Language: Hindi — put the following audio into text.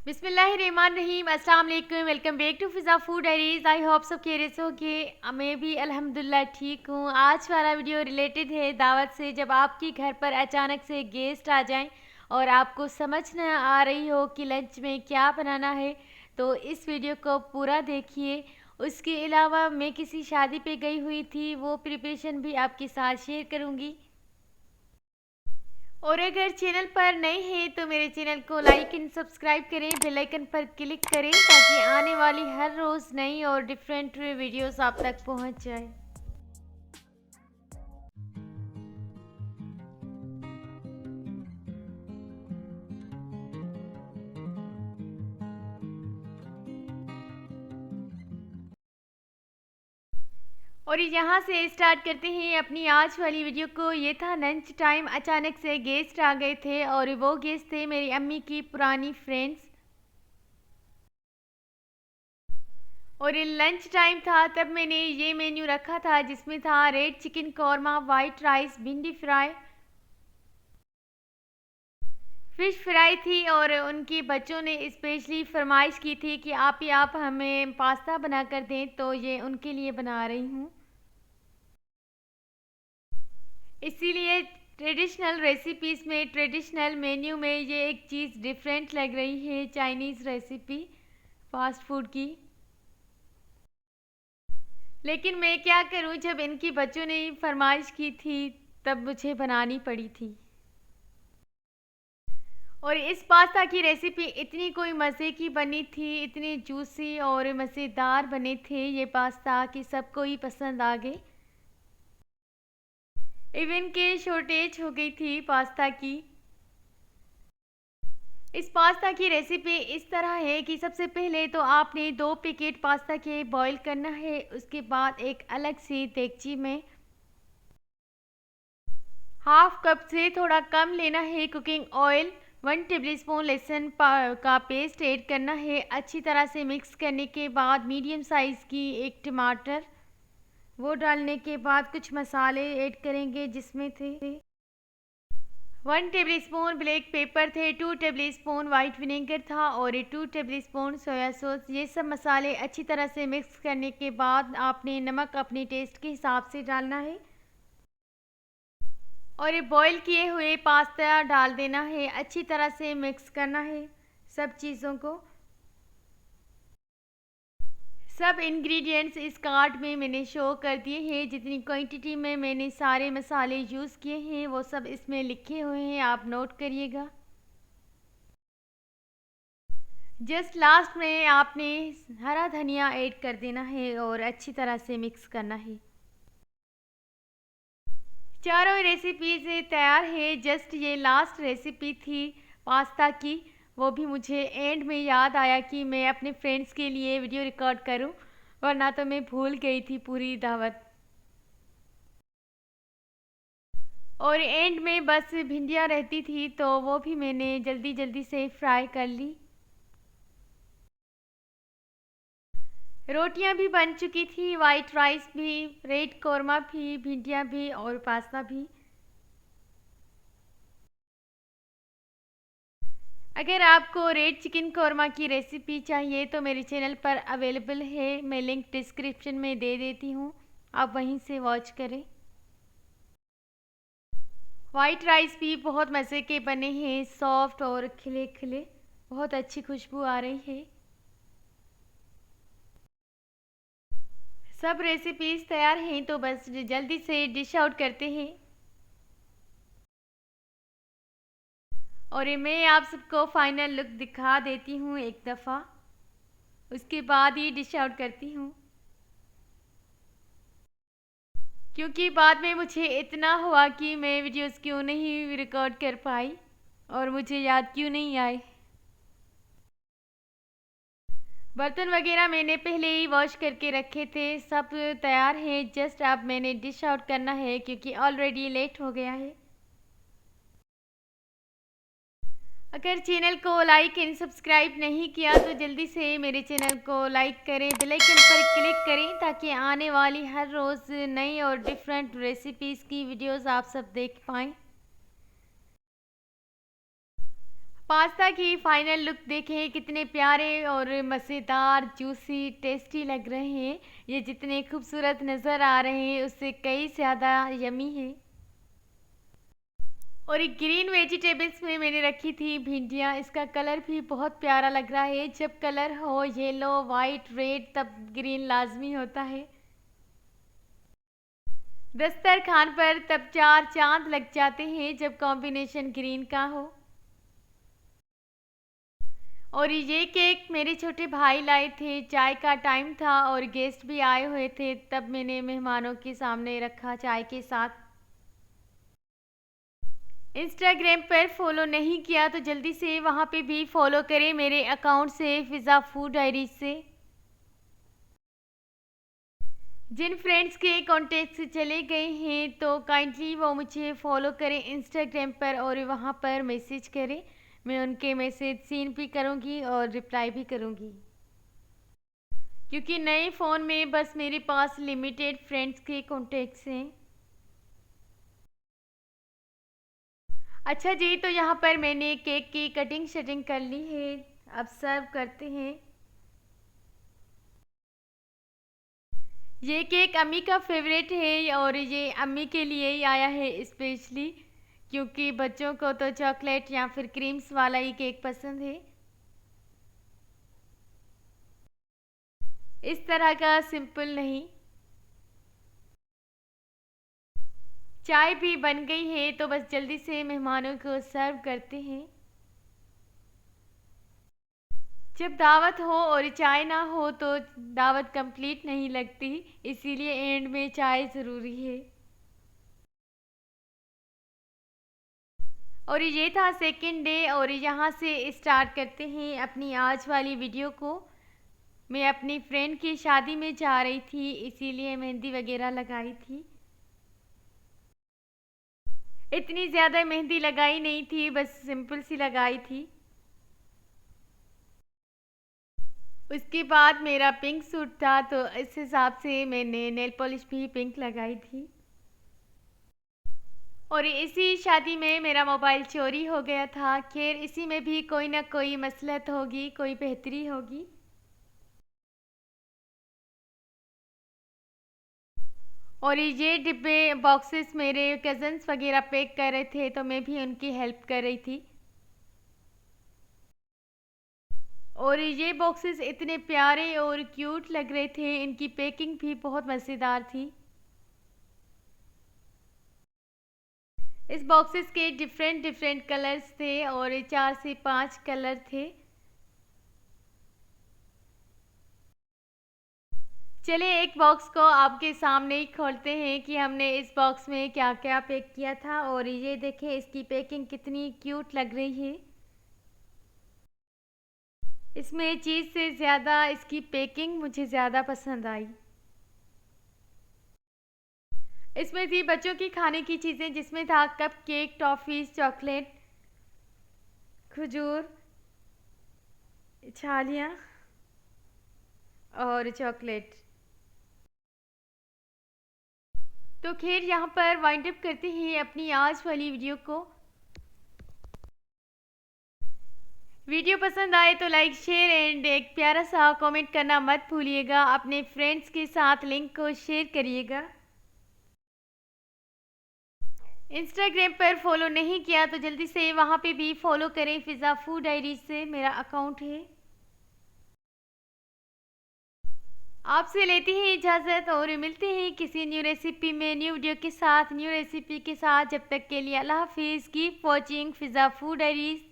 बिस्मिल्लाहिर्रहमानिर्रहीम, अस्सलाम वालेकुम। Welcome back to Fiza food diaries. I hope सब खैरियत से होंगे। मैं भी अल्हम्दुलिल्लाह ठीक हूँ। आज वाला वीडियो रिलेटेड है दावत से। जब आपके घर पर अचानक से गेस्ट आ जाएं और आपको समझ न आ रही हो कि लंच में क्या बनाना है, तो इस वीडियो को पूरा देखिए। उसके अलावा मैं किसी शादी पे गई हुई थी, वो प्रिपरेशन भी आपके साथ शेयर करूँगी। और अगर चैनल पर नए हैं तो मेरे चैनल को लाइक एंड सब्सक्राइब करें, बेल आइकन पर क्लिक करें ताकि आने वाली हर रोज़ नई और डिफरेंट वीडियोस आप तक पहुंच जाए। और यहाँ से स्टार्ट करते हैं अपनी आज वाली वीडियो को। ये था लंच टाइम। अचानक से गेस्ट आ गए थे और वो गेस्ट थे मेरी अम्मी की पुरानी फ्रेंड्स। और लंच टाइम था तब मैंने ये मेन्यू रखा था जिसमें था red chicken korma, white rice, भिंडी फ्राई, फिश फ्राई थी। और उनके बच्चों ने स्पेशली फरमाइश की थी कि आप हमें पास्ता बना कर दें, तो ये उनके लिए बना रही हूँ। इसीलिए ट्रेडिशनल रेसिपीज़ में, ट्रेडिशनल मेन्यू में ये एक चीज़ डिफरेंट लग रही है, चाइनीज़ रेसिपी फास्ट फूड की। लेकिन मैं क्या करूँ, जब इनकी बच्चों ने फरमाइश की थी तब मुझे बनानी पड़ी थी। और इस पास्ता की रेसिपी इतनी कोई मज़े की बनी थी, इतनी जूसी और मज़ेदार बने थे ये पास्ता कि सबको ही पसंद आ गए। इवन के शॉर्टेज हो गई थी पास्ता की। इस पास्ता की रेसिपी इस तरह है कि सबसे पहले तो आपने 2 पैकेट पास्ता के बॉईल करना है। उसके बाद एक अलग सी देगची में हाफ कप से थोड़ा कम लेना है कुकिंग ऑयल, 1 टेबलस्पून लहसुन का पेस्ट ऐड करना है। अच्छी तरह से मिक्स करने के बाद मीडियम साइज़ की एक टमाटर, वो डालने के बाद कुछ मसाले ऐड करेंगे जिसमें थे 1 टेबलस्पून ब्लैक पेपर थे, 2 टेबलस्पून वाइट विनेगर था और 2 टेबलस्पून सोया सॉस। ये सब मसाले अच्छी तरह से मिक्स करने के बाद आपने नमक अपने टेस्ट के हिसाब से डालना है और ये बॉईल किए हुए पास्ता डाल देना है। अच्छी तरह से मिक्स करना है सब चीज़ों को। सब इंग्रेडिएंट्स इस कार्ड में मैंने शो कर दिए हैं। जितनी क्वांटिटी में मैंने सारे मसाले यूज़ किए हैं वो सब इसमें लिखे हुए हैं, आप नोट करिएगा। जस्ट लास्ट में आपने हरा धनिया ऐड कर देना है और अच्छी तरह से मिक्स करना है। चारों रेसिपीज़ तैयार है। जस्ट ये लास्ट रेसिपी थी पास्ता की, वो भी मुझे एंड में याद आया कि मैं अपने फ्रेंड्स के लिए वीडियो रिकॉर्ड करूं, वरना तो मैं भूल गई थी पूरी दावत। और एंड में बस भिंडियाँ रहती थी तो वो भी मैंने जल्दी जल्दी से फ्राई कर ली। रोटियां भी बन चुकी थी, वाइट राइस भी, रेड कौरमा भी, भिंडियाँ भी और पास्ता भी। अगर आपको रेड चिकन कौरमा की रेसिपी चाहिए तो मेरे चैनल पर अवेलेबल है, मैं लिंक डिस्क्रिप्शन में दे देती हूँ, आप वहीं से वॉच करें। वाइट राइस भी बहुत मज़े के बने हैं, सॉफ्ट और खिले खिले, बहुत अच्छी खुशबू आ रही है। सब रेसिपीज़ तैयार हैं तो बस जल्दी से डिश आउट करते हैं। और मैं आप सबको फाइनल लुक दिखा देती हूँ एक दफ़ा, उसके बाद ही डिश आउट करती हूँ, क्योंकि बाद में मुझे इतना हुआ कि मैं वीडियोस क्यों नहीं रिकॉर्ड कर पाई और मुझे याद क्यों नहीं आए। बर्तन वगैरह मैंने पहले ही वॉश करके रखे थे, सब तैयार है। जस्ट अब मैंने डिश आउट करना है क्योंकि ऑलरेडी लेट हो गया है। अगर चैनल को लाइक एंड सब्सक्राइब नहीं किया तो जल्दी से मेरे चैनल को लाइक करें, बेल आइकन पर क्लिक करें ताकि आने वाली हर रोज़ नई और डिफरेंट रेसिपीज़ की वीडियोस आप सब देख पाएँ। पास्ता की फाइनल लुक देखें, कितने प्यारे और मज़ेदार, जूसी, टेस्टी लग रहे हैं। ये जितने खूबसूरत नज़र आ रहे हैं उससे कई ज़्यादा यमी है। और एक ग्रीन वेजिटेबल्स में मैंने रखी थी भिंडियाँ। इसका कलर भी बहुत प्यारा लग रहा है। जब कलर हो येलो, वाइट, रेड, तब ग्रीन लाजमी होता है। दस्तरखान पर तब चार चांद लग जाते हैं जब कॉम्बिनेशन ग्रीन का हो। और ये केक मेरे छोटे भाई लाए थे। चाय का टाइम था और गेस्ट भी आए हुए थे, तब मैंने मेहमानों के सामने रखा चाय के साथ। इंस्टाग्राम पर फॉलो नहीं किया तो जल्दी से वहाँ पे भी फॉलो करें मेरे अकाउंट से, फ़िज़ा फूड डायरीज से। जिन फ्रेंड्स के कॉन्टेक्ट से चले गए हैं तो काइंडली वो मुझे फॉलो करें इंस्टाग्राम पर और वहाँ पर मैसेज करें। मैं उनके मैसेज सीन भी करूँगी और रिप्लाई भी करूँगी, क्योंकि नए फ़ोन में बस मेरे पास लिमिटेड फ्रेंड्स के कॉन्टेक्ट्स हैं। अच्छा जी, तो यहाँ पर मैंने केक की कटिंग शटिंग कर ली है। अब सर्व करते हैं। ये केक अम्मी का फेवरेट है और ये अम्मी के लिए ही आया है स्पेशली, क्योंकि बच्चों को तो चॉकलेट या फिर क्रीम्स वाला ही केक पसंद है। इस तरह का सिंपल नहीं। चाय भी बन गई है तो बस जल्दी से मेहमानों को सर्व करते हैं। जब दावत हो और चाय ना हो तो दावत कंप्लीट नहीं लगती, इसीलिए एंड में चाय ज़रूरी है। और ये था सेकंड डे और यहाँ से स्टार्ट करते हैं अपनी आज वाली वीडियो को। मैं अपनी फ्रेंड की शादी में जा रही थी, इसीलिए मेहंदी वगैरह लगाई थी। इतनी ज़्यादा मेहंदी लगाई नहीं थी, बस सिंपल सी लगाई थी। उसके बाद मेरा पिंक सूट था तो इस हिसाब से मैंने नेल पॉलिश भी पिंक लगाई थी। और इसी शादी में मेरा मोबाइल चोरी हो गया था। खैर इसी में भी कोई ना कोई मसलहत होगी, कोई बेहतरी होगी। और ये डिब्बे बॉक्सेस मेरे कज़न्स वगैरह पैक कर रहे थे तो मैं भी उनकी हेल्प कर रही थी। और ये बॉक्सेस इतने प्यारे और क्यूट लग रहे थे, इनकी पैकिंग भी बहुत मज़ेदार थी। इस बॉक्सेस के डिफरेंट डिफरेंट कलर्स थे और 4 से 5 कलर थे। चलिए एक बॉक्स को आपके सामने ही खोलते हैं कि हमने इस बॉक्स में क्या क्या पैक किया था। और ये देखें इसकी पैकिंग कितनी क्यूट लग रही है। इसमें चीज़ से ज़्यादा इसकी पैकिंग मुझे ज़्यादा पसंद आई। इसमें थी बच्चों की खाने की चीज़ें, जिसमें था कप केक, टॉफ़ीज़, चॉकलेट, खजूर, छालियाँ और चॉकलेट। तो खैर यहाँ पर वाइंड अप करते हैं अपनी आज वाली वीडियो को। वीडियो पसंद आए तो लाइक, शेयर एंड एक प्यारा सा कमेंट करना मत भूलिएगा। अपने फ्रेंड्स के साथ लिंक को शेयर करिएगा। इंस्टाग्राम पर फॉलो नहीं किया तो जल्दी से वहाँ पे भी फॉलो करें, फ़िज़ा फूड डायरीज से मेरा अकाउंट है। आपसे लेती हैं इजाज़त और मिलते हैं किसी न्यू रेसिपी में, न्यू वीडियो के साथ, न्यू रेसिपी के साथ। जब तक के लिए अल्लाह हाफिज़। कीप वॉचिंग फ़िज़ा फूड डायरीज।